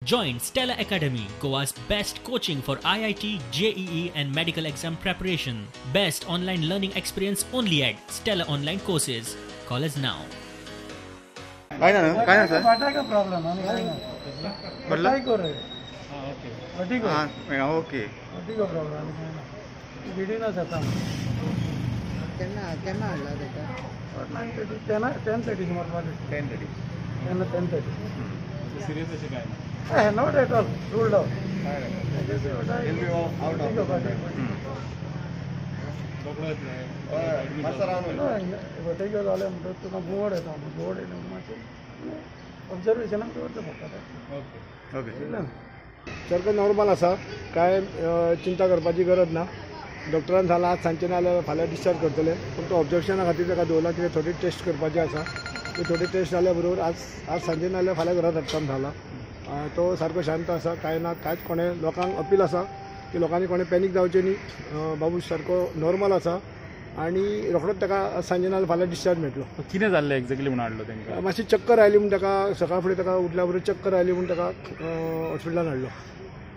Join Stella Academy, Goa's best coaching for IIT, JEE and medical exam preparation. Best online learning experience only at Stella Online Courses. Call us now. काय ना sir Bata का problem है मतलब को रे okay हाँ okay वटी को problem है video ना सकता केना आला देता 10:30 सुमार 10:30 सिरियस असे काय है not at all ruled out वटी को झाले म्हणतो तुला बोर्ड येतो बोर्ड ऑब्जर्वेशन करता फक्त ओके सारखं नॉर्मल आसा काय चिंता करपाची गरज ना डॉक्टरान सांगला आज सांजचे नाल्यार फाल्यां डिस्चार्ज करतले पूण तो ऑब्जर्वेशना खातीर ताका दवरला कितें थोडी टेस्ट करपाची आसा ती थोडी टेस्ट जाल्या बरोबर आज सांजे नाल्यार फाल्यां घरांत धाडटा झाला तो सारको शांत आसा काय ना कांयच कोणें लोकांक अपील आसा की लोकांनी कोणें पॅनीक जावचें न्ही बाबू सारको नॉर्मल आसा आनी रोखडोच ताका सांजे नाल्यार फाल्यां डिस्चार्ज मेळटलो कितें जाल्लें एक्झॅक्टली म्हणून हाडलो तांकां मातशी चक्कर आयली म्हूण ताका सकाळ फुडें ताका उठल्या बरोबर चक्कर आयली म्हूण ताका हॉस्पिटलान हाडलो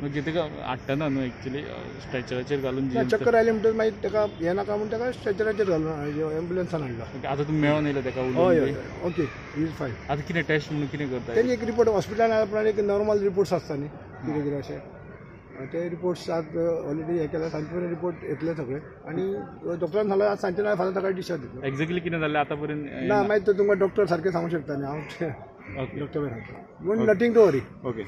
मागीर ताका हाडटना न्हू एक्चुली स्ट्रेचराचेर घालून चक्कर आयली म्हणटच मागीर ताका हें नाका म्हूण ताका स्ट्रेचराचेर घालून एम्बुलन्सान हाडलो आतां तुमी मेळोन येयलो ताका हय हय ओके इज फायन आतां कितें टेस्ट म्हणून कितें करता तेणी एक रिपोर्ट हॉस्पिटलान आयल्या उपरांत एक नॉर्मल रिपोर्ट्स आसता न्ही कितें कितें अशें ते रिपोर्ट्स आज ऑलरेडी हे केल्या सांजचे मेरेन रिपोर्ट येतले सगळे आनी डॉक्टरान सांगलें आज सांजचे नाल्यार फाल्यां ताका डिस्चार्ज दितलो एक्झॅक्टली कितें जाल्लें आतां पर्यंत ना मागीर तुमकां डॉक्टर सारकें सांगूंक शकता न्ही हांव डॉक्टर सांगता पूण नथींग टू वरी ओके